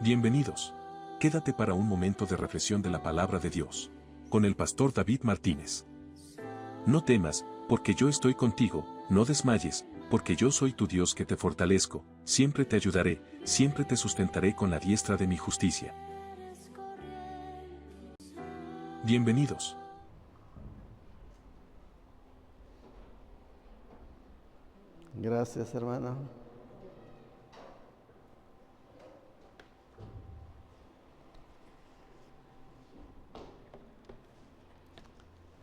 Bienvenidos. Quédate para un momento de reflexión de la palabra de Dios, con el pastor David Martínez. No temas, porque yo estoy contigo, no desmayes, porque yo soy tu Dios que te fortalezco, siempre te ayudaré, siempre te sustentaré con la diestra de mi justicia. Bienvenidos. Gracias, hermano.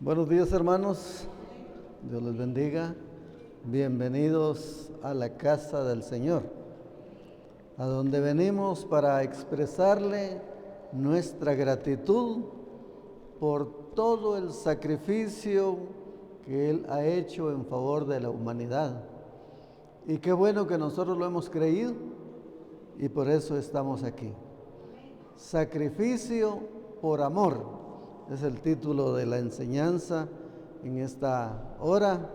Buenos días, hermanos. Dios les bendiga. Bienvenidos a la casa del Señor, a donde venimos para expresarle nuestra gratitud por todo el sacrificio que Él ha hecho en favor de la humanidad. Y qué bueno que nosotros lo hemos creído y por eso estamos aquí. Sacrificio por amor es el título de la enseñanza en esta hora,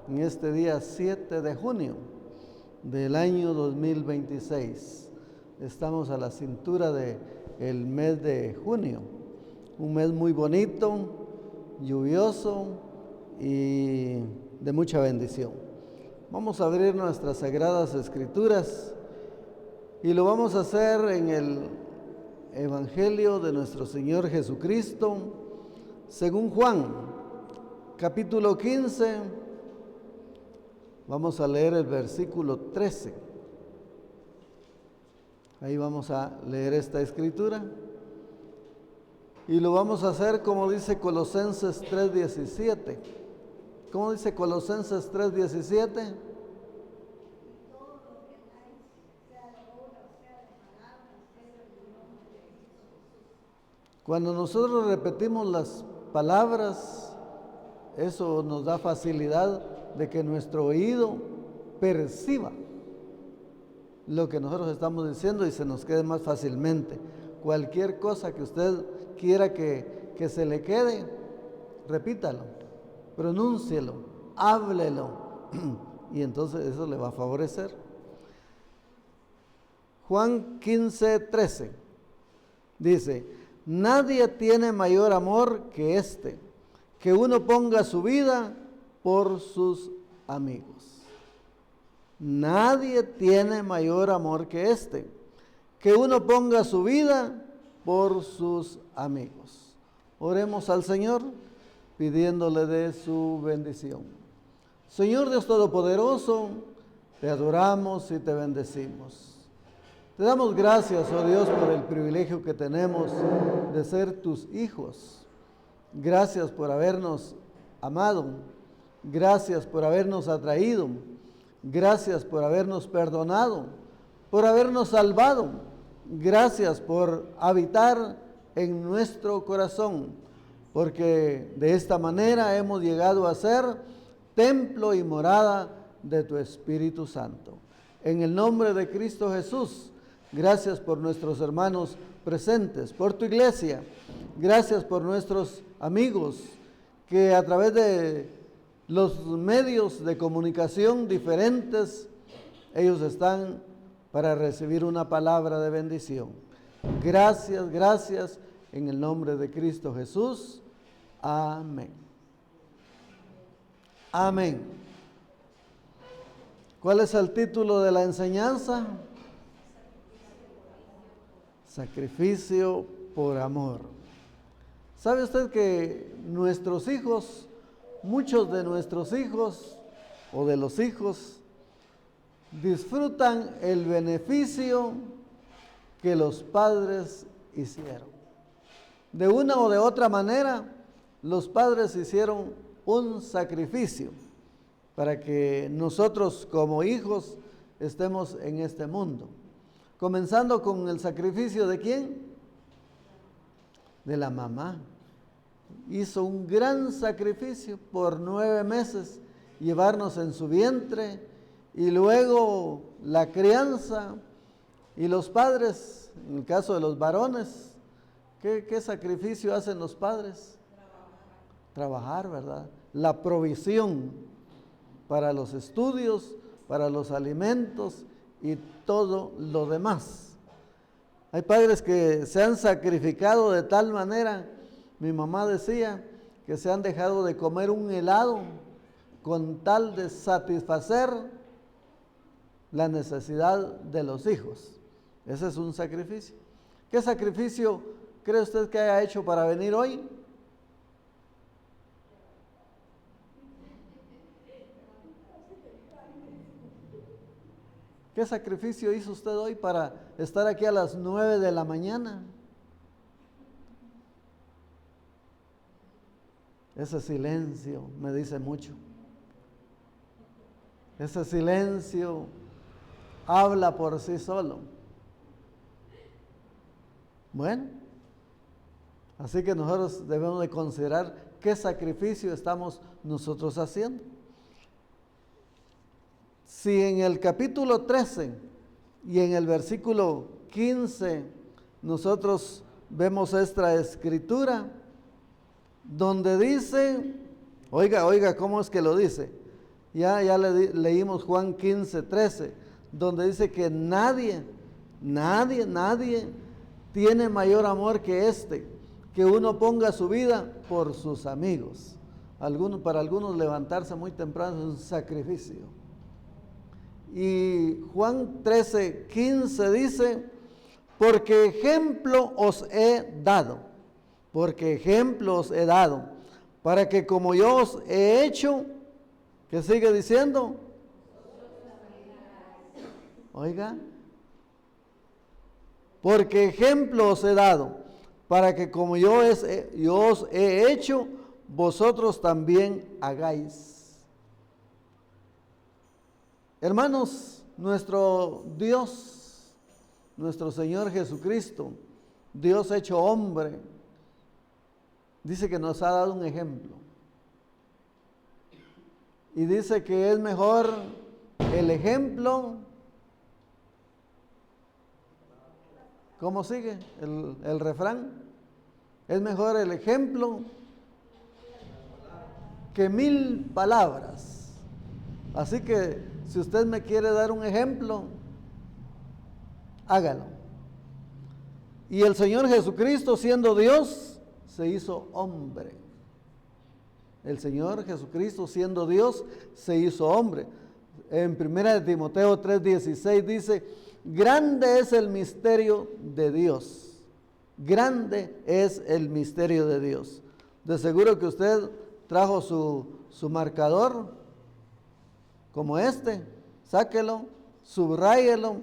en este día 7 de junio del año 2026. Estamos a la cintura del mes de junio, un mes muy bonito, lluvioso y de mucha bendición. Vamos a abrir nuestras sagradas escrituras y lo vamos a hacer en el Evangelio de nuestro Señor Jesucristo, según Juan, capítulo 15, vamos a leer el versículo 13. Ahí vamos a leer esta escritura y lo vamos a hacer como dice Colosenses 3:17. ¿Cómo dice Colosenses 3:17? Cuando nosotros repetimos las palabras, eso nos da facilidad de que nuestro oído perciba lo que nosotros estamos diciendo y se nos quede más fácilmente. Cualquier cosa que usted quiera que se le quede, repítalo, pronúncielo, háblelo y entonces eso le va a favorecer. Juan 15:13 dice: nadie tiene mayor amor que este, que uno ponga su vida por sus amigos. Nadie tiene mayor amor que este, que uno ponga su vida por sus amigos. Oremos al Señor pidiéndole de su bendición. Señor Dios Todopoderoso, te adoramos y te bendecimos. Te damos gracias, oh Dios, por el privilegio que tenemos de ser tus hijos. Gracias por habernos amado. Gracias por habernos atraído. Gracias por habernos perdonado, por habernos salvado. Gracias por habitar en nuestro corazón, porque de esta manera hemos llegado a ser templo y morada de tu Espíritu Santo. En el nombre de Cristo Jesús, gracias por nuestros hermanos presentes, por tu iglesia. Gracias por nuestros amigos que a través de los medios de comunicación diferentes, ellos están para recibir una palabra de bendición. Gracias, gracias, en el nombre de Cristo Jesús. Amén. Amén. ¿Cuál es el título de la enseñanza? Sacrificio por amor. ¿Sabe usted que nuestros hijos, muchos de nuestros hijos o de los hijos, disfrutan el beneficio que los padres hicieron? De una o de otra manera, los padres hicieron un sacrificio para que nosotros como hijos estemos en este mundo. Comenzando con el sacrificio ¿de quién? De la mamá. Hizo un gran sacrificio por 9 meses, llevarnos en su vientre y luego la crianza. Y los padres, en el caso de los varones, ¿qué sacrificio hacen los padres? Trabajar, ¿verdad? La provisión para los estudios, para los alimentos y todo lo demás. Hay padres que se han sacrificado de tal manera, mi mamá decía, que se han dejado de comer un helado con tal de satisfacer la necesidad de los hijos. Ese es un sacrificio. ¿Qué sacrificio cree usted que haya hecho para venir hoy? ¿Qué sacrificio hizo usted hoy para estar aquí a las 9 de la mañana? Ese silencio me dice mucho. Ese silencio habla por sí solo. Bueno, así que nosotros debemos de considerar qué sacrificio estamos nosotros haciendo. Si en el capítulo 13 y en el versículo 15 nosotros vemos esta escritura donde dice, oiga, ¿cómo es que lo dice? Ya leímos Juan 15, 13, donde dice que nadie tiene mayor amor que este, que uno ponga su vida por sus amigos. Para algunos levantarse muy temprano es un sacrificio. Y Juan 13, 15 dice, porque ejemplo os he dado, para que como yo os he hecho, ¿qué sigue diciendo? Oiga, porque ejemplo os he dado, para que como yo os he hecho, vosotros también hagáis. Hermanos, nuestro Dios, nuestro Señor Jesucristo, Dios hecho hombre, dice que nos ha dado un ejemplo. Y dice que es mejor el ejemplo. ¿Cómo sigue el refrán? Es mejor el ejemplo que 1000 palabras. Así que si usted me quiere dar un ejemplo, hágalo. Y el Señor Jesucristo, siendo Dios, se hizo hombre. El Señor Jesucristo, siendo Dios, se hizo hombre. En 1 Timoteo 3:16 dice, grande es el misterio de Dios. Grande es el misterio de Dios. De seguro que usted trajo su marcador como este, sáquelo, subráyelo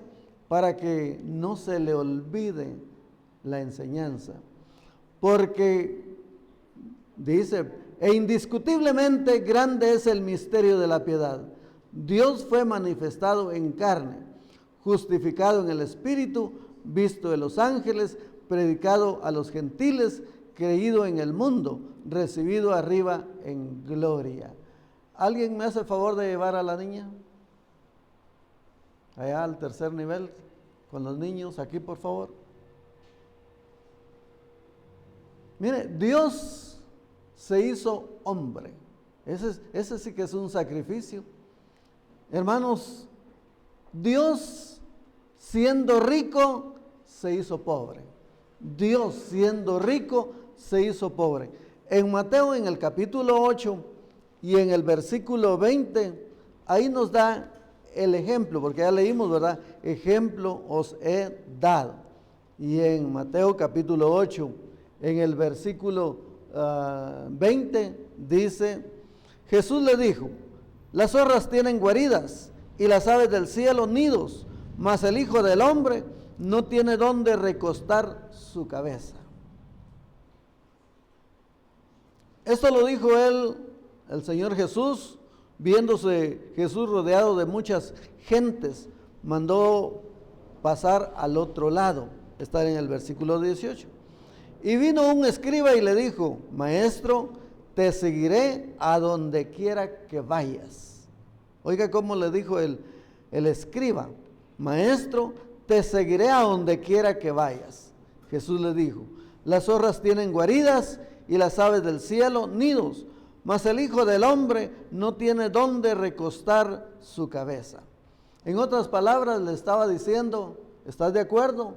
para que no se le olvide la enseñanza. Porque dice, e indiscutiblemente grande es el misterio de la piedad. Dios fue manifestado en carne, justificado en el Espíritu, visto de los ángeles, predicado a los gentiles, creído en el mundo, recibido arriba en gloria. ¿Alguien me hace el favor de llevar a la niña? Allá al tercer nivel, con los niños, aquí por favor. Mire, Dios se hizo hombre. Ese sí que es un sacrificio. Hermanos, Dios siendo rico se hizo pobre. Dios siendo rico se hizo pobre. En Mateo, en el capítulo 8 y en el versículo 20, ahí nos da el ejemplo, porque ya leímos, ¿verdad? Ejemplo os he dado. Y en Mateo capítulo 8, en el versículo 20, dice, Jesús le dijo, las zorras tienen guaridas y las aves del cielo nidos, mas el Hijo del Hombre no tiene dónde recostar su cabeza. Esto lo dijo él, el Señor Jesús, viéndose Jesús rodeado de muchas gentes, mandó pasar al otro lado, está en el versículo 18. Y vino un escriba y le dijo, Maestro, te seguiré a donde quiera que vayas. Oiga cómo le dijo el escriba, Maestro, te seguiré a donde quiera que vayas. Jesús le dijo, las zorras tienen guaridas y las aves del cielo nidos, mas el Hijo del Hombre no tiene dónde recostar su cabeza. En otras palabras le estaba diciendo, ¿estás de acuerdo?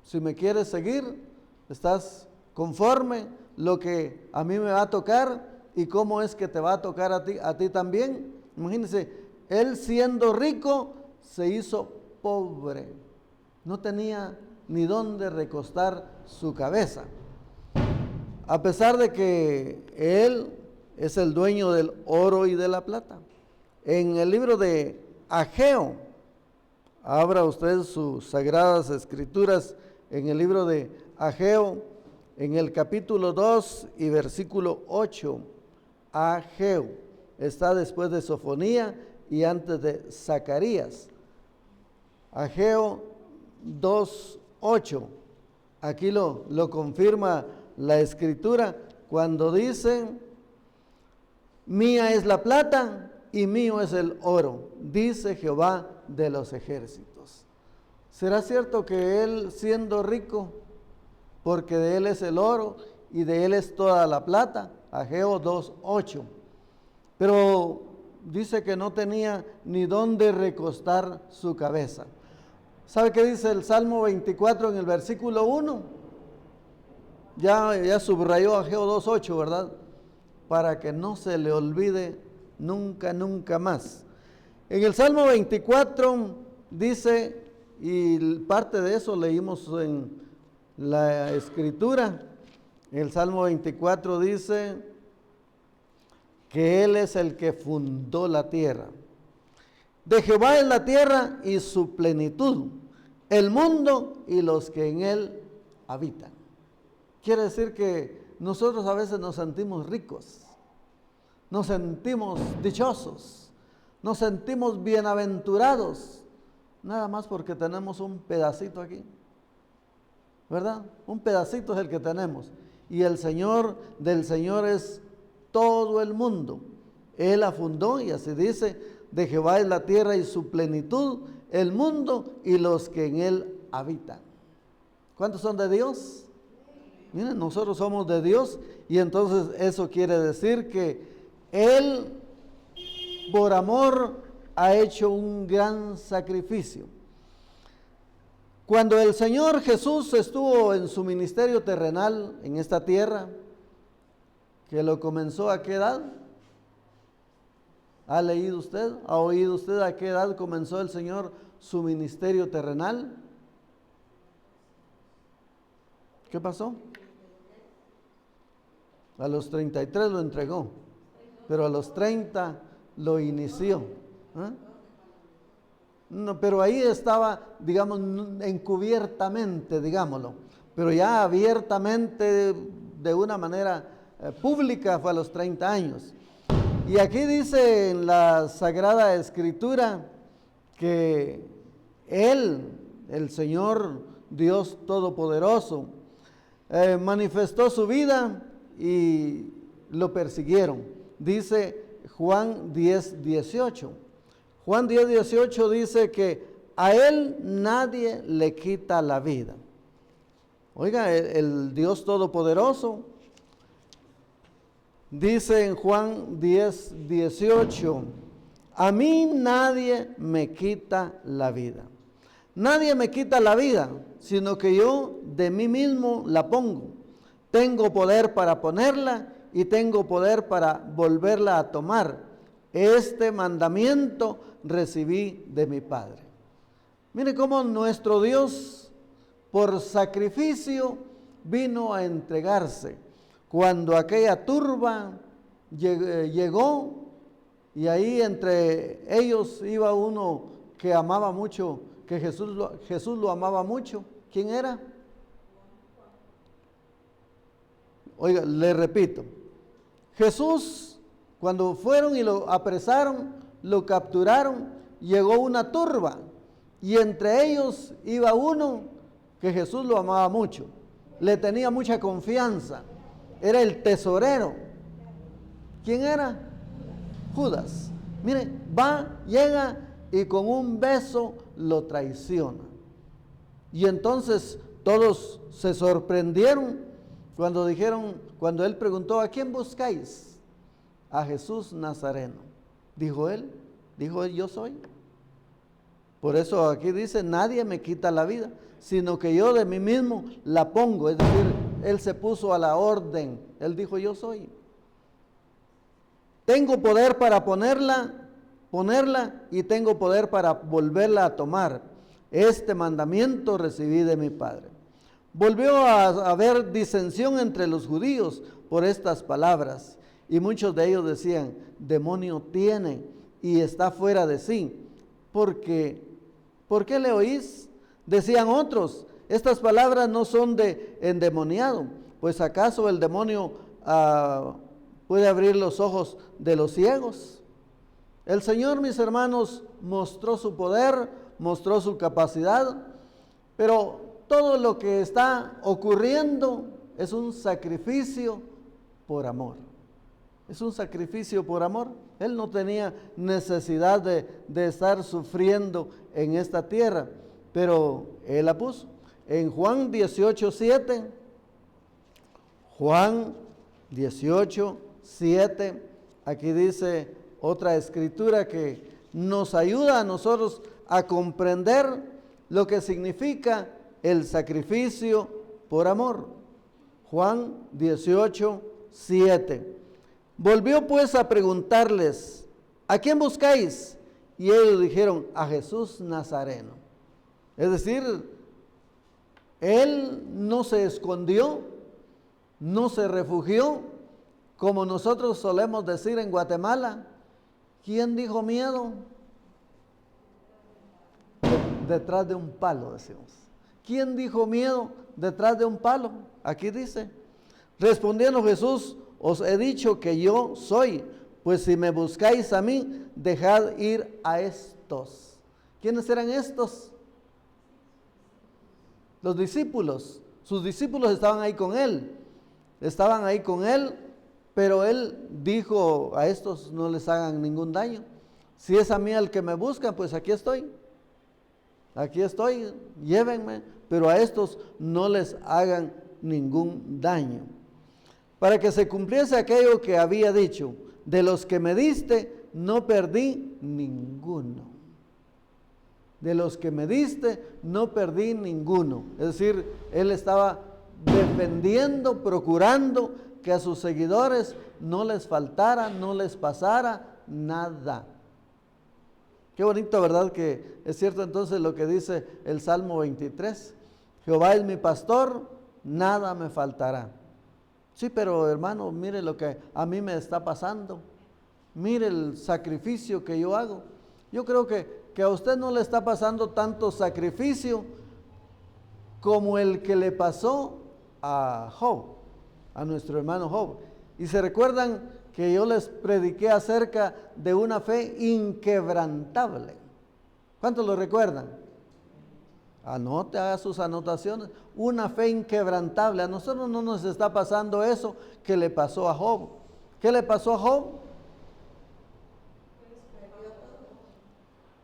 Si me quieres seguir, estás conforme lo que a mí me va a tocar y cómo es que te va a tocar a ti también. Imagínense, él siendo rico se hizo pobre. No tenía ni dónde recostar su cabeza. A pesar de que él es el dueño del oro y de la plata. En el libro de Ageo, abra usted sus sagradas escrituras en el libro de Ageo, en el capítulo 2 y versículo 8. Ageo está después de Sofonía y antes de Zacarías. Ageo 2:8. Aquí lo confirma la escritura cuando dice: mía es la plata y mío es el oro, dice Jehová de los ejércitos. ¿Será cierto que él, siendo rico, porque de él es el oro y de él es toda la plata? Ageo 2:8. Pero dice que no tenía ni dónde recostar su cabeza. ¿Sabe qué dice el Salmo 24 en el versículo 1? Ya subrayó Ageo 2:8, ¿verdad? Para que no se le olvide nunca, nunca más. En el Salmo 24 dice, y parte de eso leímos en la escritura, el Salmo 24 dice que Él es el que fundó la tierra. De Jehová es la tierra y su plenitud, el mundo y los que en él habitan. Quiere decir que nosotros a veces nos sentimos ricos, nos sentimos dichosos, nos sentimos bienaventurados, nada más porque tenemos un pedacito aquí, ¿verdad? Un pedacito es el que tenemos. Y el Señor del Señor es todo el mundo. Él la fundó y así dice: de Jehová es la tierra y su plenitud, el mundo y los que en él habitan. ¿Cuántos son de Dios? Miren, nosotros somos de Dios y entonces eso quiere decir que Él, por amor, ha hecho un gran sacrificio. Cuando el Señor Jesús estuvo en su ministerio terrenal en esta tierra, que lo comenzó ¿a qué edad? ¿Ha leído usted? ¿Ha oído usted a qué edad comenzó el Señor su ministerio terrenal? ¿Qué pasó? A los 33 lo entregó, pero a los 30 lo inició. ¿Eh? No, pero ahí estaba, digamos, encubiertamente, digámoslo, pero ya abiertamente, de una manera pública, fue a los 30 años. Y aquí dice en la Sagrada Escritura que Él, el Señor Dios Todopoderoso, manifestó su vida y lo persiguieron. Dice Juan 10:18. Juan 10:18 dice que a Él nadie le quita la vida. Oiga, el Dios Todopoderoso dice en Juan 10:18: a mí nadie me quita la vida. Nadie me quita la vida, sino que yo de mí mismo la pongo. Tengo poder para ponerla y tengo poder para volverla a tomar. Este mandamiento recibí de mi Padre. Mire cómo nuestro Dios, por sacrificio, vino a entregarse. Cuando aquella turba llegó, y ahí entre ellos iba uno que amaba mucho, que Jesús lo amaba mucho. ¿Quién era? Oiga, le repito, Jesús, cuando fueron y lo apresaron, lo capturaron, llegó una turba, y entre ellos iba uno que Jesús lo amaba mucho, le tenía mucha confianza, era el tesorero. ¿Quién era? Judas. Mire, llega y con un beso lo traiciona. Y entonces todos se sorprendieron cuando él preguntó: ¿a quién buscáis? A Jesús Nazareno. Dijo él, yo soy. Por eso aquí dice, nadie me quita la vida, sino que yo de mí mismo la pongo. Es decir, Él se puso a la orden. Él dijo, yo soy. Tengo poder para ponerla y tengo poder para volverla a tomar. Este mandamiento recibí de mi Padre. Volvió a haber disensión entre los judíos por estas palabras, y muchos de ellos decían, demonio tiene y está fuera de sí. ¿Por qué le oís? Decían otros, estas palabras no son de endemoniado, pues acaso el demonio puede abrir los ojos de los ciegos. El Señor, mis hermanos, mostró su poder, mostró su capacidad, pero todo lo que está ocurriendo es un sacrificio por amor. Es un sacrificio por amor. Él no tenía necesidad de estar sufriendo en esta tierra, pero Él la puso. En Juan 18:7, Juan 18:7, aquí dice otra escritura que nos ayuda a nosotros a comprender lo que significa el sacrificio por amor. Juan 18:7. Volvió pues a preguntarles, ¿a quién buscáis? Y ellos dijeron, a Jesús Nazareno. Es decir, Él no se escondió, no se refugió, como nosotros solemos decir en Guatemala. ¿Quién dijo miedo? Detrás de un palo, decimos. ¿Quién dijo miedo detrás de un palo? Aquí dice, respondiendo Jesús, os he dicho que yo soy, pues si me buscáis a mí, dejad ir a estos. ¿Quiénes eran estos? Los discípulos. Sus discípulos estaban ahí con Él. Estaban ahí con Él, pero Él dijo, a estos no les hagan ningún daño. Si es a mí el que me busca, pues aquí estoy. Aquí estoy, llévenme, pero a estos no les hagan ningún daño. Para que se cumpliese aquello que había dicho, de los que me diste, no perdí ninguno. De los que me diste, no perdí ninguno. Es decir, Él estaba defendiendo, procurando que a sus seguidores no les faltara, no les pasara nada. Qué bonito, ¿verdad? Que es cierto entonces lo que dice el Salmo 23. Jehová es mi pastor, nada me faltará. Sí, pero hermano, mire lo que a mí me está pasando. Mire el sacrificio que yo hago. Yo creo que a usted no le está pasando tanto sacrificio como el que le pasó a Job, a nuestro hermano Job. Y se recuerdan que yo les prediqué acerca de una fe inquebrantable. ¿Cuántos lo recuerdan? Anote, haga sus anotaciones. Una fe inquebrantable. A nosotros no nos está pasando eso que le pasó a Job. ¿Qué le pasó a Job?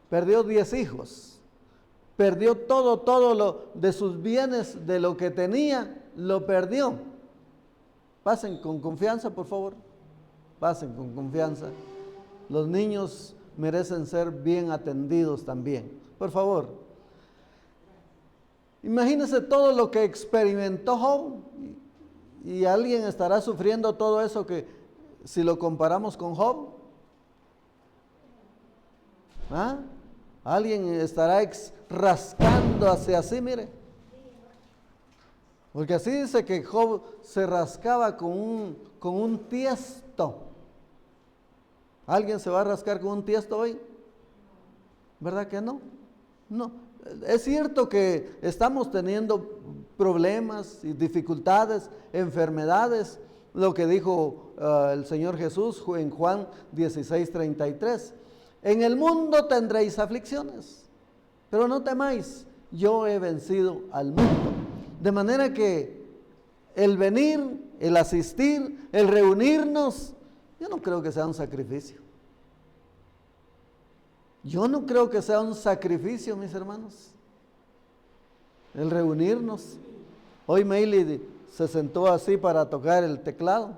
Perdió 10 hijos. Perdió todo lo de sus bienes, de lo que tenía, lo perdió. Pasen con confianza, por favor. Pasen con confianza. Los niños merecen ser bien atendidos también. Por favor. Imagínense todo lo que experimentó Job, y alguien estará sufriendo todo eso que si lo comparamos con Job. ¿Ah? Alguien estará rascando hacia así, mire. Porque así dice que Job se rascaba con un tiesto. ¿Alguien se va a rascar con un tiesto hoy? ¿Verdad que no? No. Es cierto que estamos teniendo problemas y dificultades, enfermedades, lo que dijo el Señor Jesús en Juan 16:33. En el mundo tendréis aflicciones, pero no temáis, yo he vencido al mundo. De manera que el venir, el asistir, el reunirnos, yo no creo que sea un sacrificio. Yo no creo que sea un sacrificio, mis hermanos, el reunirnos. Hoy Meili se sentó así para tocar el teclado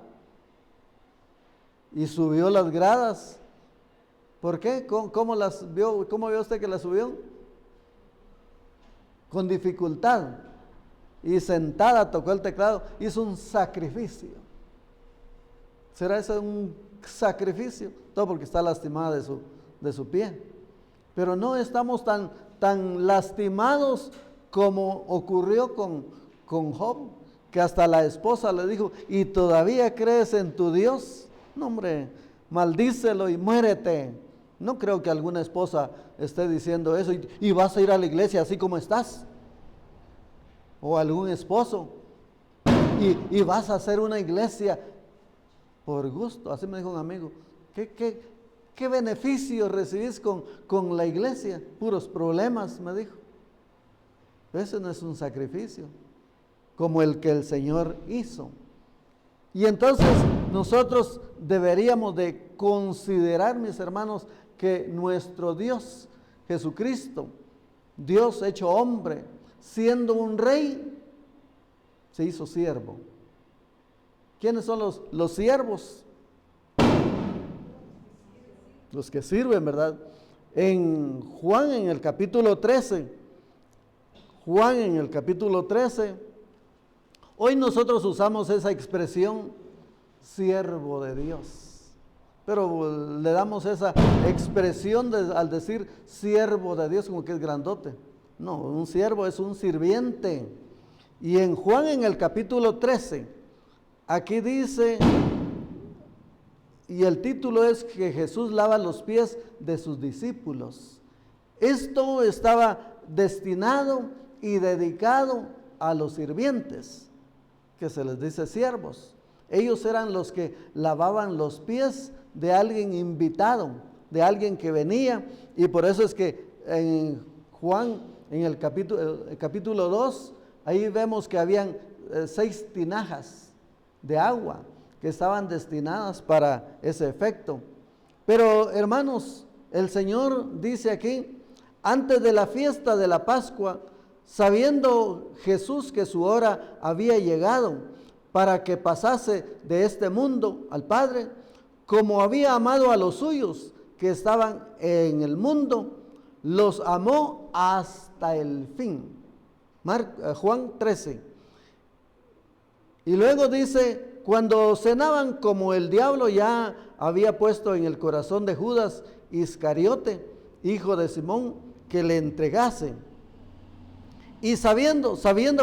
y subió las gradas. ¿Por qué? ¿Cómo las vio? ¿Cómo vio usted que las subió? con dificultad, y sentada tocó el teclado, hizo un sacrificio. ¿Será eso un sacrificio? Todo porque está lastimada de su pie. Pero no estamos tan lastimados como ocurrió con Job, que hasta la esposa le dijo, ¿y todavía crees en tu Dios? No, hombre, maldícelo y muérete. No creo que alguna esposa esté diciendo eso, y vas a ir a la iglesia así como estás. O algún esposo, y vas a hacer una iglesia por gusto. Así me dijo un amigo, ¿qué beneficio recibís con la iglesia? Puros problemas, me dijo. Ese no es un sacrificio como el que el Señor hizo. Y entonces nosotros deberíamos de considerar, mis hermanos, que nuestro Dios, Jesucristo, Dios hecho hombre, siendo un rey, se hizo siervo. ¿Quiénes son los siervos? Los que sirven, ¿verdad? En Juan, en el capítulo 13, hoy nosotros usamos esa expresión, siervo de Dios, pero le damos esa expresión al decir siervo de Dios como que es grandote. No, un siervo es un sirviente. Y en Juan, en el capítulo 13, aquí dice, y el título es que Jesús lava los pies de sus discípulos. Esto estaba destinado y dedicado a los sirvientes, que se les dice siervos. Ellos eran los que lavaban los pies de alguien invitado, de alguien que venía, y por eso es que en Juan, en el capítulo 2, ahí vemos que habían 6 tinajas de agua que estaban destinadas para ese efecto. Pero hermanos, el Señor dice aquí, antes de la fiesta de la Pascua, sabiendo Jesús que su hora había llegado para que pasase de este mundo al Padre, como había amado a los suyos que estaban en el mundo, los amó hasta el fin. Juan 13. Y luego dice, cuando cenaban, como el diablo ya había puesto en el corazón de Judas Iscariote, hijo de Simón, que le entregase. Y sabiendo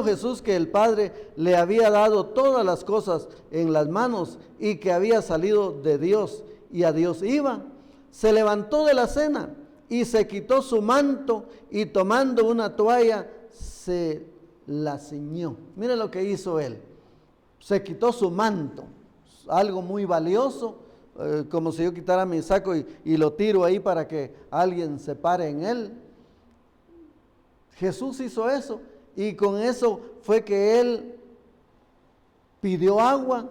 Jesús que el Padre le había dado todas las cosas en las manos y que había salido de Dios y a Dios iba, se levantó de la cena y se quitó su manto y tomando una toalla se la ciñó. Mire lo que hizo él. Se quitó su manto, algo muy valioso, como si yo quitara mi saco y lo tiro ahí para que alguien se pare en él. Jesús hizo eso y con eso fue que él pidió agua,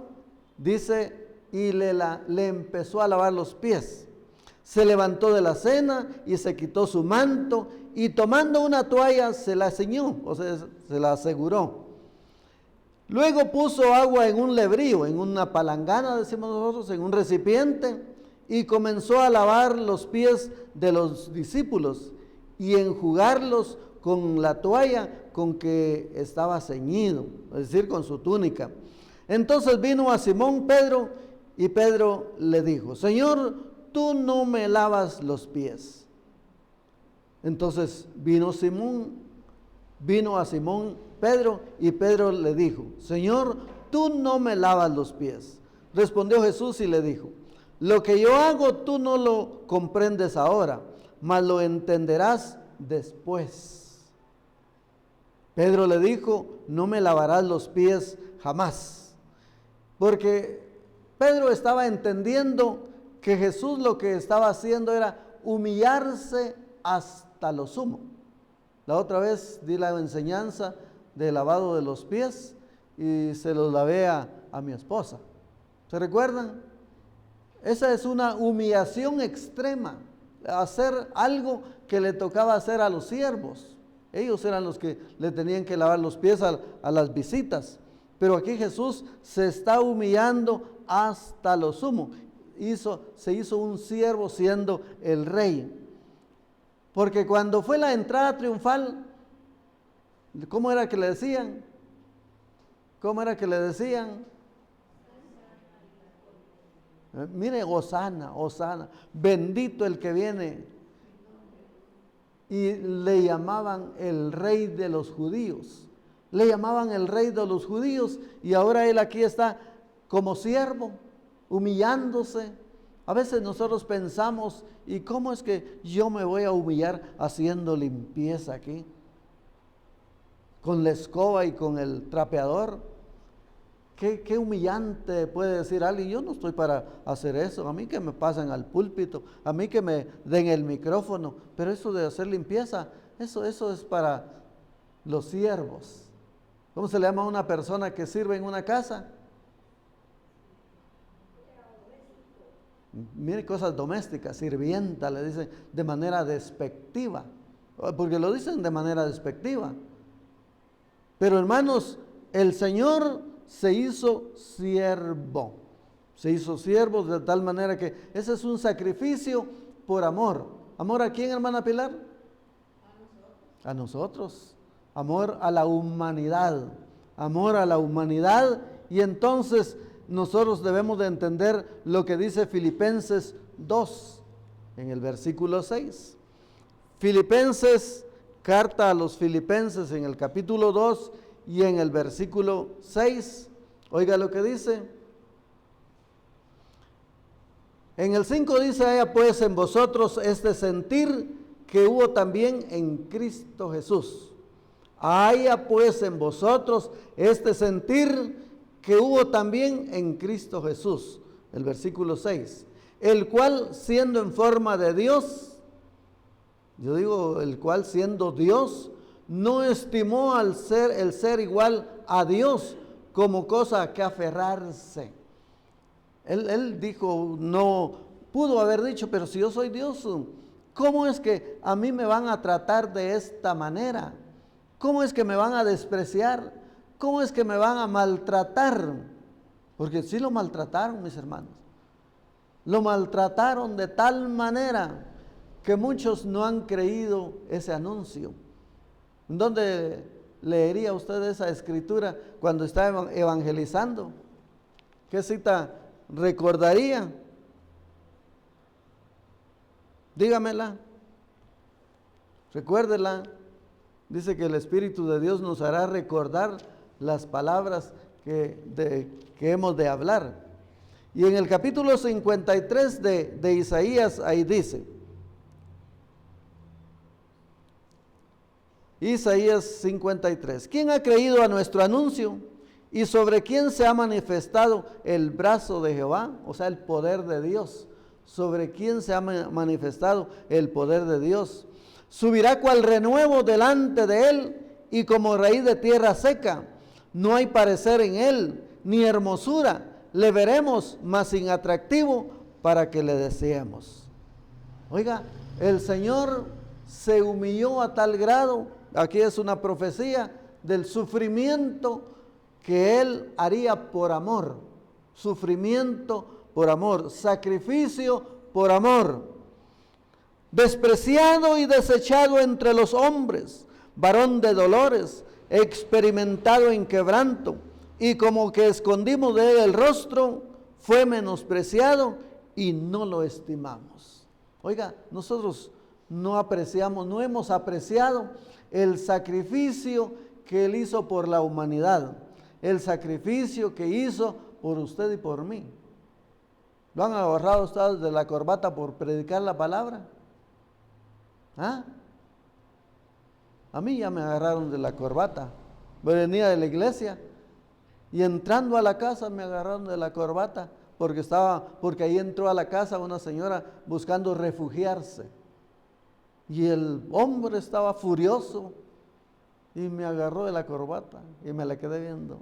dice, y le empezó a lavar los pies. Se levantó de la cena y se quitó su manto y tomando una toalla se la ciñó, o sea, se la aseguró. Luego puso agua en un lebrío, en una palangana, decimos nosotros, en un recipiente, y comenzó a lavar los pies de los discípulos y enjugarlos con la toalla con que estaba ceñido, es decir, con su túnica. Entonces vino a Simón Pedro y Pedro le dijo, Señor, tú no me lavas los pies. Entonces vino a Simón Pedro y Pedro le dijo, Señor, tú no me lavas los pies. Respondió Jesús y le dijo, lo que yo hago tú no lo comprendes ahora, mas lo entenderás después. Pedro le dijo, no me lavarás los pies jamás. Porque Pedro estaba entendiendo que Jesús lo que estaba haciendo era humillarse hasta lo sumo. La otra vez di la enseñanza de lavado de los pies y se los lavé a mi esposa. ¿Se recuerdan? Esa es una humillación extrema, hacer algo que le tocaba hacer a los siervos. Ellos eran los que le tenían que lavar los pies a las visitas. Pero aquí Jesús se está humillando hasta lo sumo. Se hizo un siervo siendo el rey. Porque cuando fue la entrada triunfal, ¿Cómo era que le decían? ¿Cómo era que le decían? Mire, Hosana, Hosana, bendito el que viene. Y le llamaban el rey de los judíos. Le llamaban el rey de los judíos y ahora él aquí está como siervo, humillándose. A veces nosotros pensamos, ¿y cómo es que yo me voy a humillar haciendo limpieza aquí? Con la escoba y con el trapeador. Qué humillante puede decir alguien, yo no estoy para hacer eso, a mí que me pasen al púlpito, a mí que me den el micrófono, pero eso de hacer limpieza, eso es para los siervos. ¿Cómo se le llama a una persona que sirve en una casa? Mire, cosas domésticas, sirvienta, le dicen de manera despectiva, porque lo dicen de manera despectiva. Pero hermanos, el Señor se hizo siervo de tal manera que ese es un sacrificio por amor. ¿Amor a quién, hermana Pilar? A nosotros. Amor a la humanidad. Amor a la humanidad. Y entonces nosotros debemos de entender lo que dice Filipenses 2 en el versículo 6. Filipenses, carta a los Filipenses en el capítulo 2 y en el versículo 6, oiga lo que dice. En el 5 dice, haya pues en vosotros este sentir que hubo también en Cristo Jesús. Haya pues en vosotros este sentir que hubo también en Cristo Jesús. El versículo 6. El cual siendo en forma de Dios, yo digo el cual siendo Dios, no estimó el ser igual a Dios como cosa a que aferrarse. Él dijo, no pudo haber dicho, pero si yo soy Dios, ¿cómo es que a mí me van a tratar de esta manera? ¿Cómo es que me van a despreciar? ¿Cómo es que me van a maltratar? Porque sí lo maltrataron, mis hermanos. Lo maltrataron de tal manera que muchos no han creído ese anuncio. ¿Dónde leería usted esa escritura cuando está evangelizando? ¿Qué cita recordaría? Dígamela. Recuérdela. Dice que el Espíritu de Dios nos hará recordar las palabras que hemos de hablar. Y en el capítulo 53 de Isaías, ahí dice, Isaías 53, ¿quién ha creído a nuestro anuncio? ¿Y sobre quién se ha manifestado el brazo de Jehová? O sea, el poder de Dios. ¿Sobre quién se ha manifestado el poder de Dios? Subirá cual renuevo delante de él y como raíz de tierra seca. No hay parecer en él, ni hermosura. Le veremos, mas sin atractivo, para que le deseemos. Oiga, el Señor se humilló a tal grado. Aquí es una profecía del sufrimiento que Él haría por amor. Sufrimiento por amor, sacrificio por amor. Despreciado y desechado entre los hombres, varón de dolores, experimentado en quebranto, y como que escondimos de él el rostro, fue menospreciado y no lo estimamos. Oiga, nosotros no apreciamos, no hemos apreciado el sacrificio que Él hizo por la humanidad, el sacrificio que hizo por usted y por mí. ¿Lo han agarrado ustedes de la corbata por predicar la palabra? ¿Ah? A mí ya me agarraron de la corbata. Venía de la iglesia y entrando a la casa me agarraron de la corbata porque ahí entró a la casa una señora buscando refugiarse. Y el hombre estaba furioso y me agarró de la corbata y me la quedé viendo.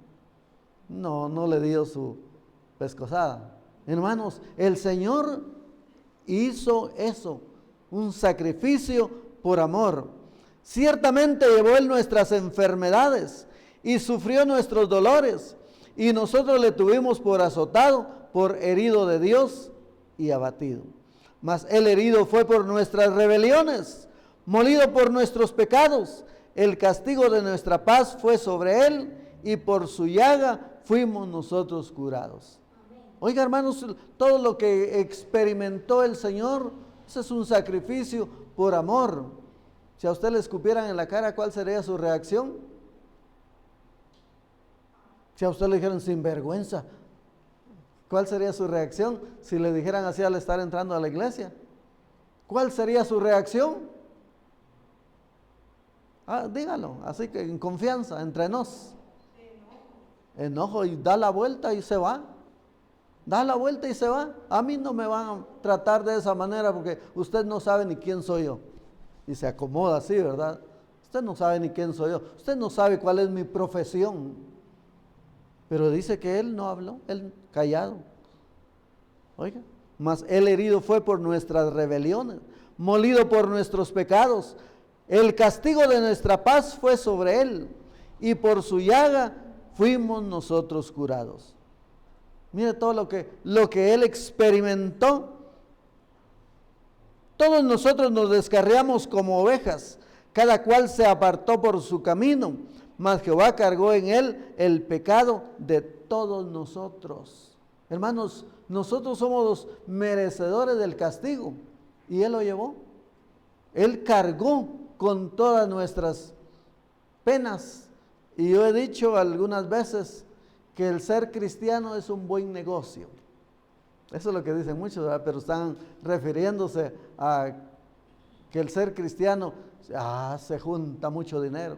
No le dio su pescozada. Hermanos, el Señor hizo eso, un sacrificio por amor. Ciertamente llevó Él nuestras enfermedades y sufrió nuestros dolores, y nosotros le tuvimos por azotado, por herido de Dios y abatido. Mas Él herido fue por nuestras rebeliones, molido por nuestros pecados. el castigo de nuestra paz fue sobre él, y por su llaga fuimos nosotros curados. Oiga, hermanos, todo lo que experimentó el Señor, ese es un sacrificio por amor. Si a usted le escupieran en la cara, ¿cuál sería su reacción? Si a usted le dijeran sinvergüenza, ¿cuál sería su reacción? Si le dijeran así al estar entrando a la iglesia, ¿cuál sería su reacción? Dígalo, así que en confianza, entre nos. Enojo, y da la vuelta y se va. Da la vuelta y se va. A mí no me van a tratar de esa manera porque usted no sabe ni quién soy yo. Y se acomoda así, ¿verdad? Usted no sabe ni quién soy yo. Usted no sabe cuál es mi profesión. Pero dice que él no habló, él callado. Oiga, mas él herido fue por nuestras rebeliones, molido por nuestros pecados. El castigo de nuestra paz fue sobre él, y por su llaga fuimos nosotros curados. Mire todo lo que él experimentó. Todos nosotros nos descarriamos como ovejas, cada cual se apartó por su camino, mas Jehová cargó en él el pecado de todos nosotros. Hermanos, nosotros somos los merecedores del castigo, y él lo llevó. Él cargó con todas nuestras penas. Y yo he dicho algunas veces que el ser cristiano es un buen negocio. Eso es lo que dicen muchos, ¿verdad? Pero están refiriéndose a que el ser cristiano, se junta mucho dinero.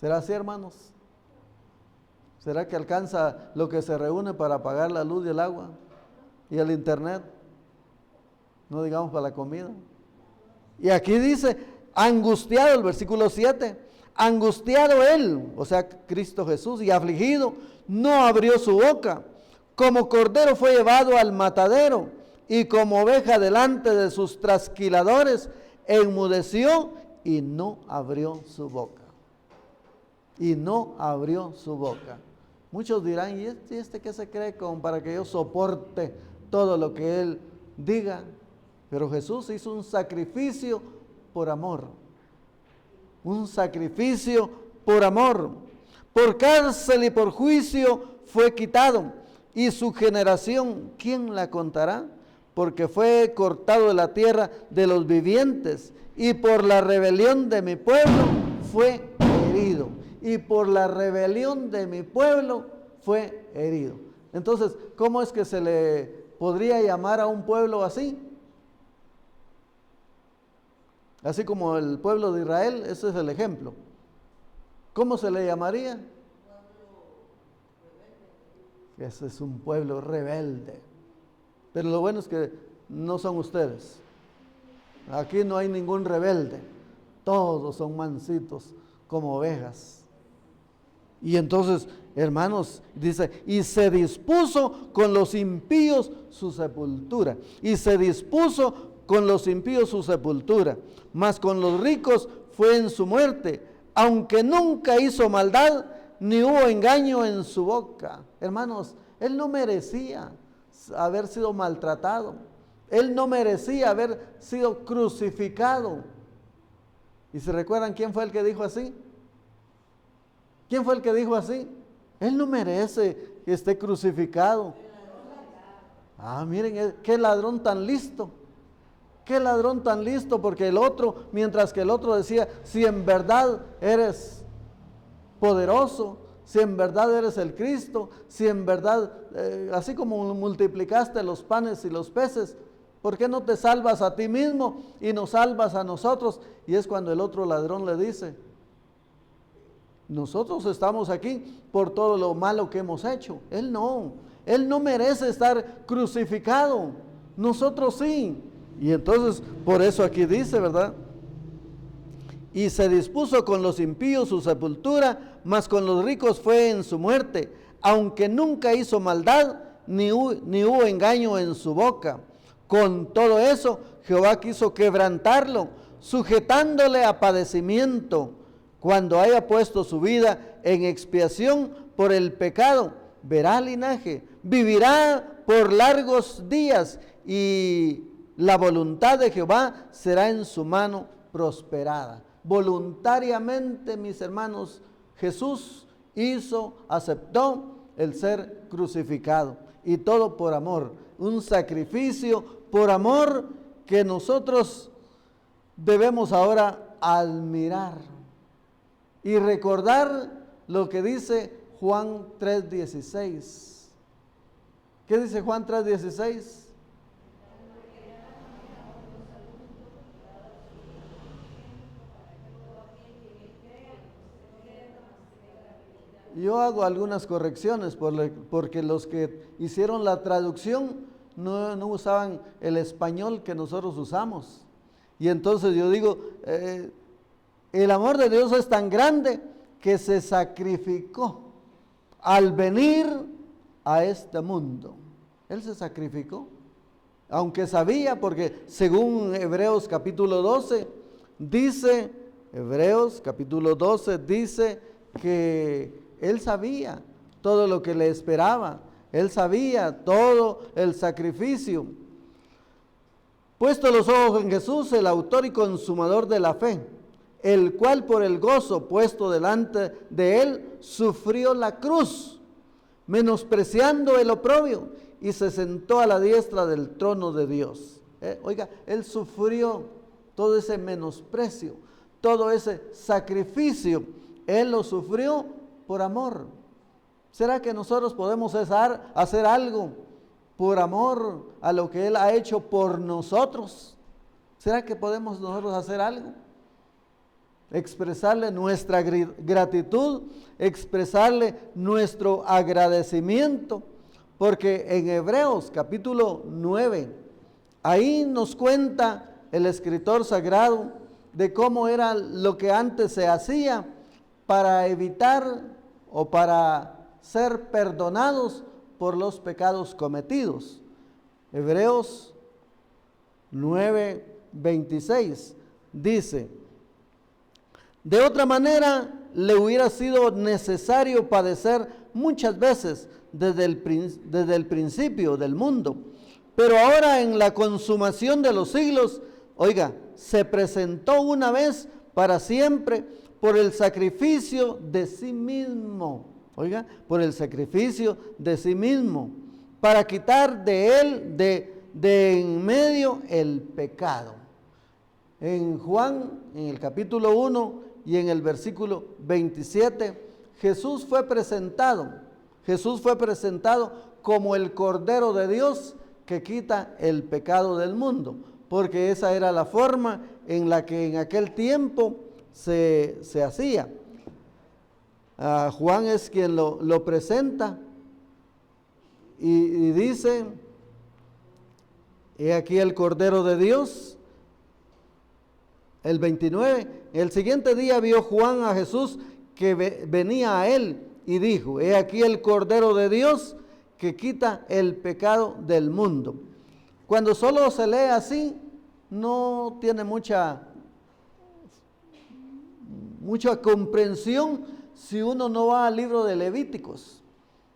¿Será así, hermanos? ¿Será que alcanza lo que se reúne para pagar la luz y el agua y el internet? No digamos para la comida. Y aquí dice, angustiado, el versículo 7, angustiado él, o sea, Cristo Jesús, y afligido, no abrió su boca. Como cordero fue llevado al matadero, y como oveja delante de sus trasquiladores, enmudeció y no abrió su boca. Y no abrió su boca. Muchos dirán, ¿y este qué se cree como para que yo soporte todo lo que él diga? Pero Jesús hizo un sacrificio por amor. Un sacrificio por amor. Por cárcel y por juicio fue quitado. Y su generación, ¿quién la contará? Porque fue cortado de la tierra de los vivientes. Y por la rebelión de mi pueblo fue herido. Y por la rebelión de mi pueblo fue herido. Entonces, ¿cómo es que se le podría llamar a un pueblo así? Así como el pueblo de Israel, ese es el ejemplo. ¿Cómo se le llamaría? Ese es un pueblo rebelde. Pero lo bueno es que no son ustedes. Aquí no hay ningún rebelde. Todos son mansitos como ovejas. Y entonces, hermanos, dice, y se dispuso con los impíos su sepultura. Y se dispuso con los impíos su sepultura. Mas con los ricos fue en su muerte, aunque nunca hizo maldad, ni hubo engaño en su boca. Hermanos, él no merecía haber sido maltratado. Él no merecía haber sido crucificado. ¿Y se recuerdan quién fue el que dijo así? ¿Quién fue el que dijo así? Él no merece que esté crucificado. Miren, qué ladrón tan listo. Qué ladrón tan listo, porque el otro, mientras que el otro decía, si en verdad eres poderoso, si en verdad eres el Cristo, si en verdad, así como multiplicaste los panes y los peces, ¿por qué no te salvas a ti mismo y nos salvas a nosotros? Y es cuando el otro ladrón le dice, nosotros estamos aquí por todo lo malo que hemos hecho. Él no merece estar crucificado. Nosotros sí. Y entonces, por eso aquí dice, ¿verdad? Y se dispuso con los impíos su sepultura, mas con los ricos fue en su muerte, aunque nunca hizo maldad, ni hubo engaño en su boca. Con todo eso, Jehová quiso quebrantarlo, sujetándole a padecimiento. Cuando haya puesto su vida en expiación por el pecado, verá linaje, vivirá por largos días, y la voluntad de Jehová será en su mano prosperada. voluntariamente, mis hermanos, Jesús aceptó el ser crucificado. Y todo por amor, un sacrificio por amor que nosotros debemos ahora admirar y recordar lo que dice Juan 3:16. ¿Qué dice Juan 3:16? Yo hago algunas correcciones porque los que hicieron la traducción no usaban el español que nosotros usamos. Y entonces yo digo, el amor de Dios es tan grande que se sacrificó al venir a este mundo. Él se sacrificó, aunque sabía, porque según Hebreos capítulo 12, dice que Él sabía todo lo que le esperaba. Él sabía todo el sacrificio. Puesto los ojos en Jesús, el autor y consumador de la fe, el cual por el gozo puesto delante de él sufrió la cruz, menospreciando el oprobio, y se sentó a la diestra del trono de Dios. Oiga, él sufrió todo ese menosprecio, todo ese sacrificio. Él lo sufrió por amor. ¿Será que nosotros podemos hacer algo por amor a lo que Él ha hecho por nosotros? ¿Será que podemos nosotros hacer algo? Expresarle nuestra gratitud, expresarle nuestro agradecimiento, porque en Hebreos capítulo 9, ahí nos cuenta el escritor sagrado de cómo era lo que antes se hacía para evitar o para ser perdonados por los pecados cometidos. Hebreos 9:26 dice: de otra manera le hubiera sido necesario padecer muchas veces desde el principio del mundo, pero ahora en la consumación de los siglos, oiga, se presentó una vez para siempre por el sacrificio de sí mismo. Oiga, por el sacrificio de sí mismo, para quitar de él, de en medio, el pecado. En Juan, en el capítulo 1 y en el versículo 27, Jesús fue presentado como el Cordero de Dios que quita el pecado del mundo, porque esa era la forma en la que en aquel tiempo se hacía. Juan es quien lo presenta y dice: he aquí el Cordero de Dios. El 29, el siguiente día vio Juan a Jesús que venía a él y dijo: he aquí el Cordero de Dios que quita el pecado del mundo. Cuando solo se lee así, no tiene mucha comprensión si uno no va al libro de Levíticos,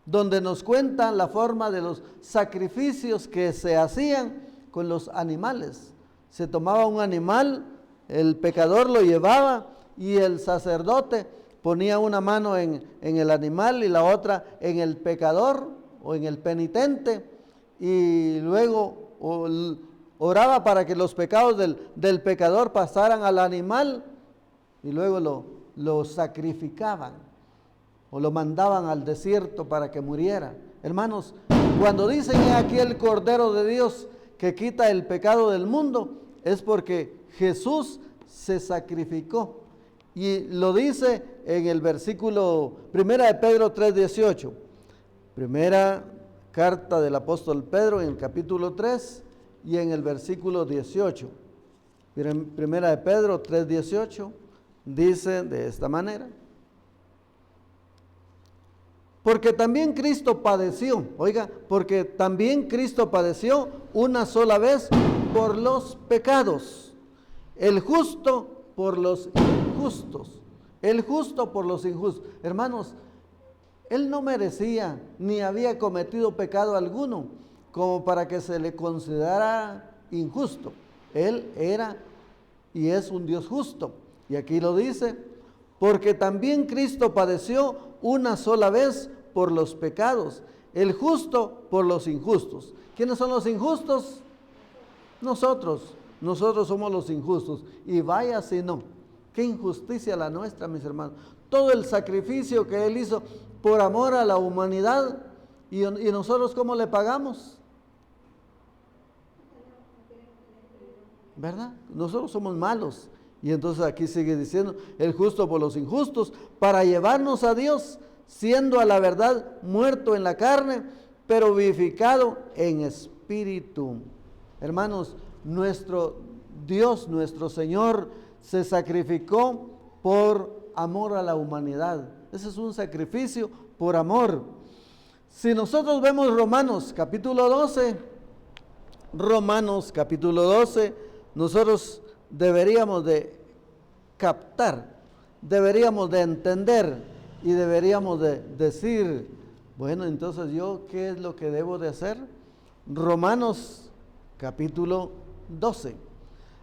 donde nos cuentan la forma de los sacrificios que se hacían con los animales. Se tomaba un animal, el pecador lo llevaba y el sacerdote ponía una mano en el animal y la otra en el pecador o en el penitente, y luego oraba para que los pecados del pecador pasaran al animal, y luego lo sacrificaban o lo mandaban al desierto para que muriera. Hermanos, cuando dicen he aquí el Cordero de Dios que quita el pecado del mundo, es porque Jesús se sacrificó. Y lo dice en el versículo 1 de Pedro 3:18. Primera carta del apóstol Pedro en el capítulo 3 y en el versículo 18. Primera de Pedro 3:18 dice de esta manera: porque también Cristo padeció, oiga, porque también Cristo padeció una sola vez por los pecados, el justo por los injustos, el justo por los injustos. Hermanos, Él no merecía ni había cometido pecado alguno como para que se le considerara injusto. Él era y es un Dios justo. Y aquí lo dice, porque también Cristo padeció una sola vez por los pecados, el justo por los injustos. ¿Quiénes son los injustos? Nosotros somos los injustos. Y vaya si no, qué injusticia la nuestra, mis hermanos. Todo el sacrificio que Él hizo por amor a la humanidad, y nosotros ¿cómo le pagamos? ¿Verdad? Nosotros somos malos. Y entonces aquí sigue diciendo, el justo por los injustos, para llevarnos a Dios, siendo a la verdad muerto en la carne, pero vivificado en espíritu. Hermanos, nuestro Dios, nuestro Señor, se sacrificó por amor a la humanidad. Ese es un sacrificio por amor. Si nosotros vemos Romanos capítulo 12, nosotros deberíamos de captar, deberíamos de entender y deberíamos de decir, bueno, entonces yo, ¿qué es lo que debo de hacer? Romanos capítulo 12.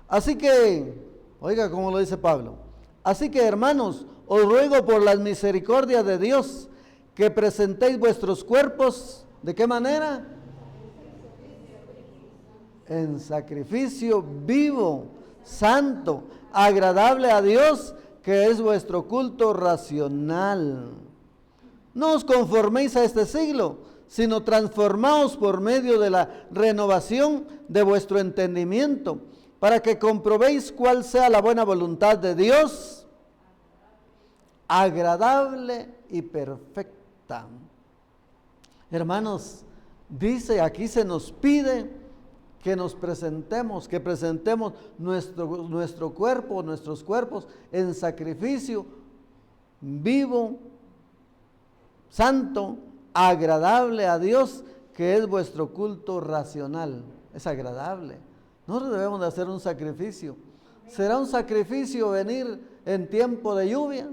Así que, oiga cómo lo dice Pablo, así que hermanos, os ruego por las misericordias de Dios que presentéis vuestros cuerpos, ¿de qué manera? En sacrificio vivo, santo, agradable a Dios, que es vuestro culto racional. No os conforméis a este siglo, sino transformaos por medio de la renovación de vuestro entendimiento, para que comprobéis cuál sea la buena voluntad de Dios, agradable y perfecta. Hermanos, dice aquí, se nos pide que nos presentemos, que presentemos nuestro cuerpo, nuestros cuerpos en sacrificio vivo, santo, agradable a Dios, que es vuestro culto racional. Es agradable. Nosotros debemos de hacer un sacrificio. ¿Será un sacrificio venir en tiempo de lluvia,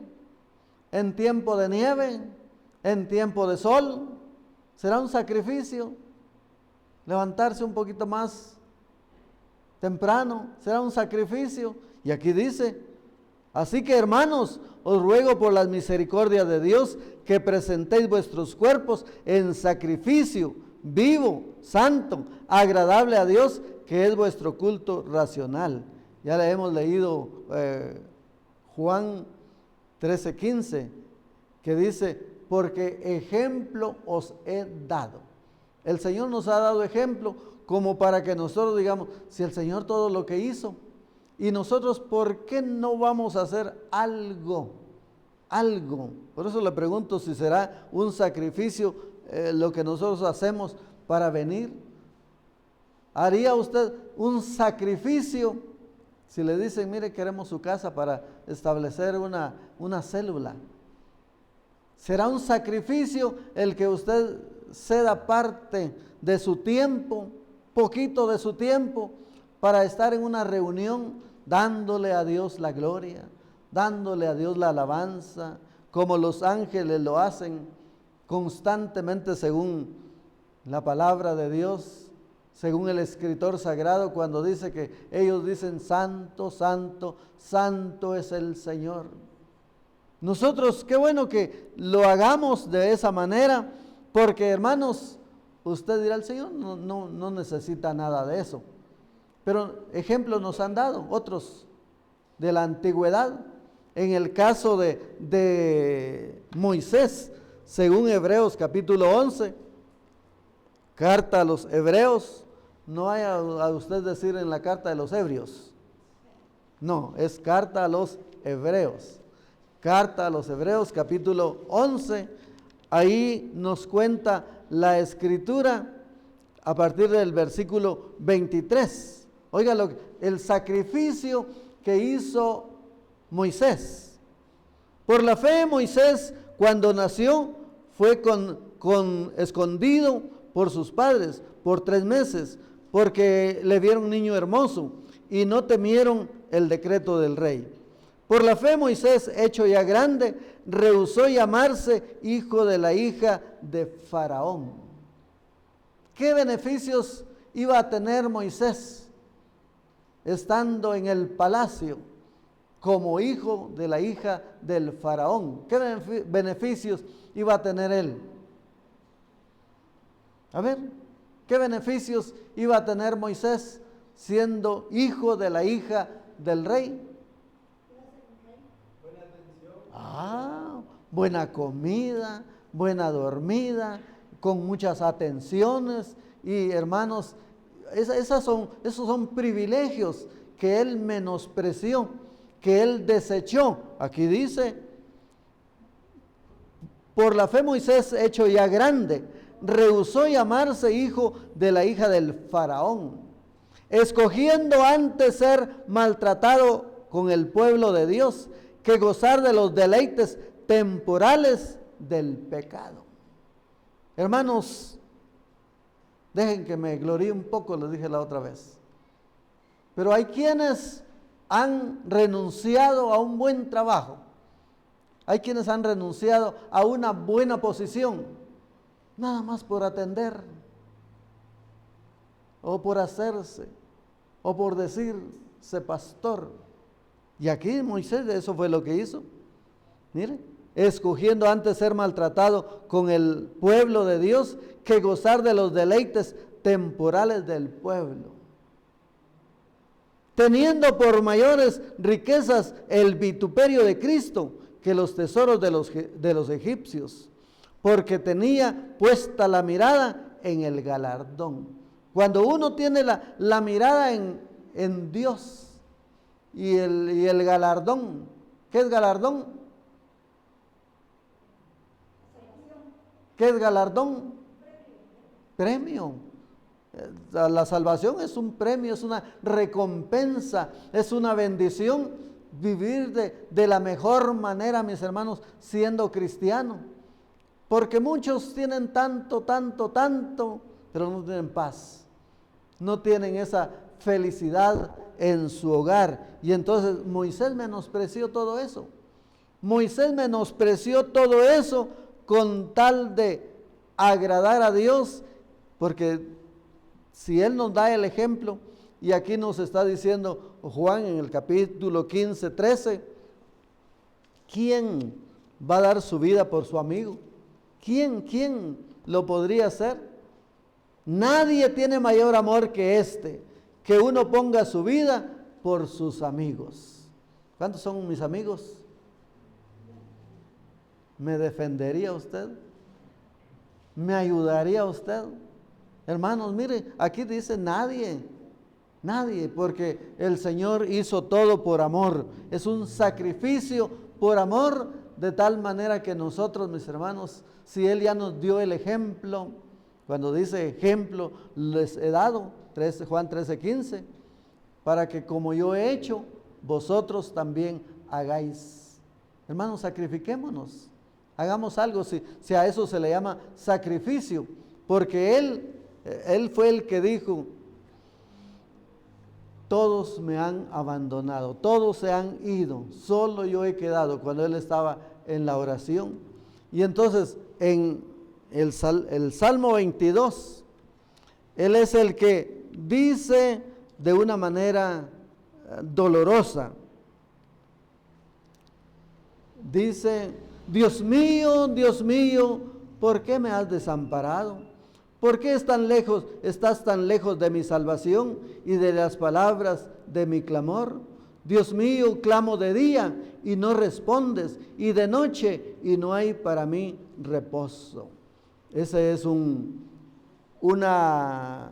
en tiempo de nieve, en tiempo de sol? ¿Será un sacrificio levantarse un poquito más temprano? ¿Será un sacrificio? Y aquí dice, así que hermanos, os ruego por las misericordias de Dios que presentéis vuestros cuerpos en sacrificio vivo, santo, agradable a Dios, que es vuestro culto racional. Ya le hemos leído Juan 13:15, que dice, porque ejemplo os he dado. El Señor nos ha dado ejemplo como para que nosotros digamos, si el Señor todo lo que hizo, y nosotros, ¿por qué no vamos a hacer algo? Algo. Por eso le pregunto si será un sacrificio lo que nosotros hacemos para venir. ¿Haría usted un sacrificio si le dicen, mire, queremos su casa para establecer una célula? ¿Será un sacrificio el que usted ceda parte de su tiempo, poquito de su tiempo, para estar en una reunión dándole a Dios la gloria, dándole a Dios la alabanza, como los ángeles lo hacen constantemente según la palabra de Dios, según el escritor sagrado, cuando dice que ellos dicen, santo, santo, santo es el Señor. Nosotros, qué bueno que lo hagamos de esa manera, porque hermanos, usted dirá, el Señor no necesita nada de eso. Pero ejemplos nos han dado otros de la antigüedad. En el caso de Moisés, según Hebreos capítulo 11, carta a los Hebreos, no vaya a usted decir en la carta de los Hebreos. No, es carta a los Hebreos. Carta a los Hebreos capítulo 11, ahí nos cuenta la escritura a partir del versículo 23. Oiga, el sacrificio que hizo Moisés. Por la fe Moisés, cuando nació, fue escondido por sus padres por 3 meses, porque le vieron un niño hermoso y no temieron el decreto del rey. Por la fe Moisés, hecho ya grande, rehusó llamarse hijo de la hija de Faraón. ¿Qué beneficios iba a tener Moisés estando en el palacio? como hijo de la hija del faraón. ¿Qué beneficios iba a tener él? A ver, ¿qué beneficios iba a tener Moisés siendo hijo de la hija del rey? Buena comida, buena dormida, con muchas atenciones. Y hermanos, esos son privilegios que él menospreció, que él desechó. Aquí dice, por la fe Moisés, hecho ya grande, rehusó llamarse hijo de la hija del faraón, escogiendo antes ser maltratado con el pueblo de Dios, que gozar de los deleites temporales del pecado. Hermanos, dejen que me gloríe un poco, les dije la otra vez. Pero hay quienes han renunciado a un buen trabajo. Hay quienes han renunciado a una buena posición, nada más por atender, o por hacerse, o por decirse pastor. Y aquí Moisés eso fue lo que hizo. Mire, escogiendo antes ser maltratado con el pueblo de Dios que gozar de los deleites temporales del pueblo, teniendo por mayores riquezas el vituperio de Cristo que los tesoros de los egipcios, porque tenía puesta la mirada en el galardón. Cuando uno tiene la mirada en Dios y el galardón, ¿qué es galardón? ¿Qué es galardón? Premio. La salvación es un premio, es una recompensa, es una bendición vivir de la mejor manera, mis hermanos, siendo cristiano. Porque muchos tienen tanto, pero no tienen paz. No tienen esa felicidad en su hogar. Y entonces Moisés menospreció todo eso. Moisés menospreció todo eso con tal de agradar a Dios, porque si Él nos da el ejemplo, y aquí nos está diciendo Juan en el capítulo 15, 13, ¿quién va a dar su vida por su amigo? ¿Quién lo podría hacer? Nadie tiene mayor amor que este, que uno ponga su vida por sus amigos. ¿Cuántos son mis amigos? ¿Me defendería usted? ¿Me ayudaría usted? Hermanos, mire, aquí dice nadie, porque el Señor hizo todo por amor. Es un sacrificio por amor, de tal manera que nosotros, mis hermanos, si Él ya nos dio el ejemplo, cuando dice ejemplo, les he dado, Juan 13:15, para que como yo he hecho, vosotros también hagáis. Hermanos, sacrifiquémonos. Hagamos algo, si a eso se le llama sacrificio, porque Él fue el que dijo, todos me han abandonado, todos se han ido, solo yo he quedado, cuando Él estaba en la oración. Y entonces en el Salmo 22, Él es el que dice de una manera dolorosa, dice: Dios mío, ¿por qué me has desamparado? ¿Por qué estás tan lejos de mi salvación y de las palabras de mi clamor? Dios mío, clamo de día y no respondes, y de noche y no hay para mí reposo. Esa es una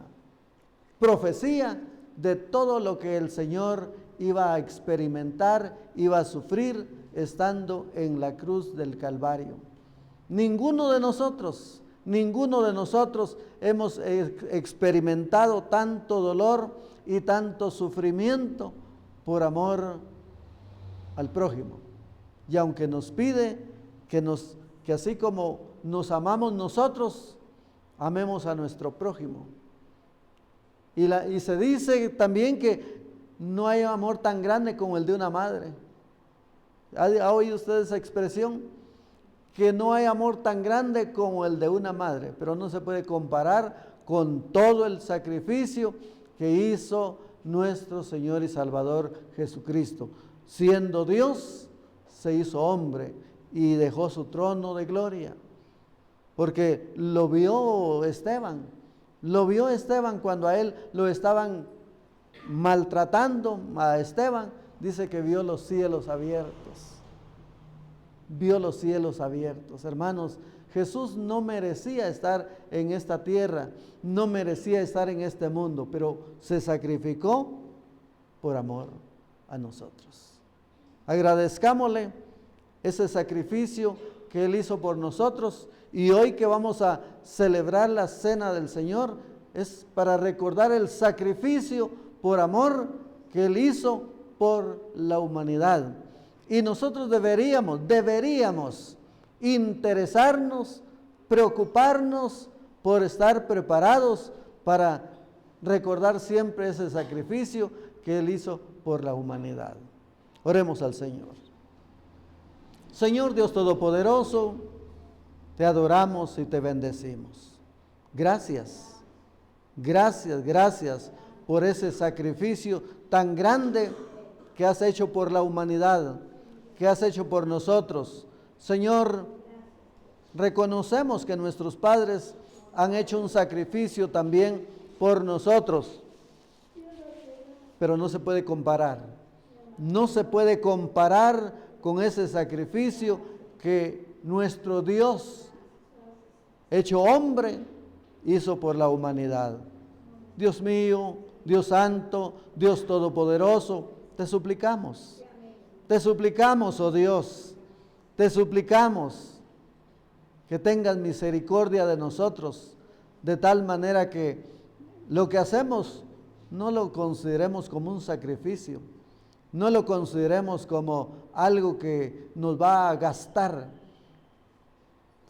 profecía de todo lo que el Señor iba a experimentar, iba a sufrir estando en la cruz del Calvario. Ninguno de nosotros hemos experimentado tanto dolor y tanto sufrimiento por amor al prójimo. Y aunque nos pide que así como nos amamos nosotros, amemos a nuestro prójimo. Y se dice también que no hay amor tan grande como el de una madre. ¿Ha oído usted esa expresión? Que no hay amor tan grande como el de una madre, pero no se puede comparar con todo el sacrificio que hizo nuestro Señor y Salvador Jesucristo. siendo Dios, se hizo hombre y dejó su trono de gloria. Porque lo vio Esteban cuando a él lo estaban maltratando, a Esteban, dice que vio los cielos abiertos. Vio los cielos abiertos. Hermanos, Jesús no merecía estar en esta tierra, no merecía estar en este mundo, pero se sacrificó por amor a nosotros. Agradezcámosle ese sacrificio que Él hizo por nosotros, y hoy que vamos a celebrar la cena del Señor es para recordar el sacrificio por amor que Él hizo por la humanidad. Y nosotros deberíamos interesarnos, preocuparnos por estar preparados para recordar siempre ese sacrificio que Él hizo por la humanidad. Oremos al Señor. Señor Dios Todopoderoso, te adoramos y te bendecimos. Gracias por ese sacrificio tan grande que has hecho por la humanidad, que has hecho por nosotros. Señor, reconocemos que nuestros padres han hecho un sacrificio también por nosotros, pero no se puede comparar. No se puede comparar con ese sacrificio que nuestro Dios, hecho hombre, hizo por la humanidad. Dios mío, Dios Santo, Dios Todopoderoso, te suplicamos, oh Dios, te suplicamos que tengas misericordia de nosotros, de tal manera que lo que hacemos no lo consideremos como un sacrificio, no lo consideremos como algo que nos va a gastar.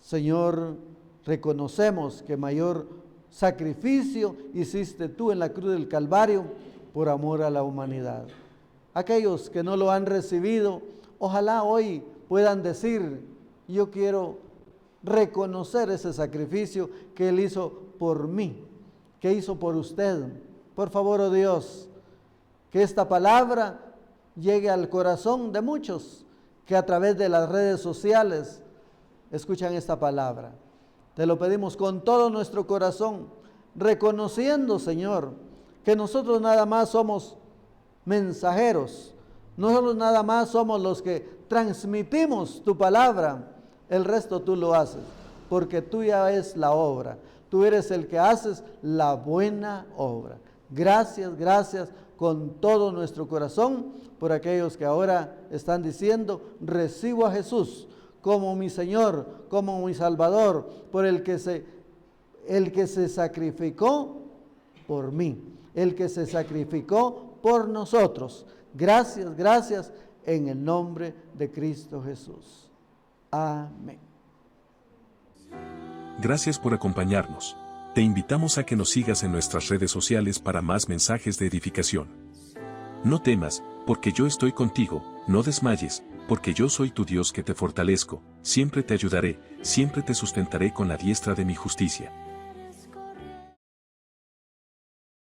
Señor, reconocemos que mayor sacrificio hiciste tú en la cruz del Calvario por amor a la humanidad. Aquellos que no lo han recibido, ojalá hoy puedan decir: yo quiero reconocer ese sacrificio que Él hizo por mí, que hizo por usted. Por favor, oh Dios, que esta palabra llegue al corazón de muchos que a través de las redes sociales escuchan esta palabra. Te lo pedimos con todo nuestro corazón, reconociendo, Señor, que nosotros nada más somos mensajeros, nosotros nada más somos los que transmitimos tu palabra, el resto tú lo haces, porque tuya es la obra, tú eres el que haces la buena obra. Gracias con todo nuestro corazón por aquellos que ahora están diciendo: recibo a Jesús como mi Señor, como mi Salvador, por el que se sacrificó por mí, el que se sacrificó por nosotros. Gracias en el nombre de Cristo Jesús. Amén. Gracias por acompañarnos. Te invitamos a que nos sigas en nuestras redes sociales para más mensajes de edificación. No temas, porque yo estoy contigo, no desmayes, porque yo soy tu Dios que te fortalezco, siempre te ayudaré, siempre te sustentaré con la diestra de mi justicia.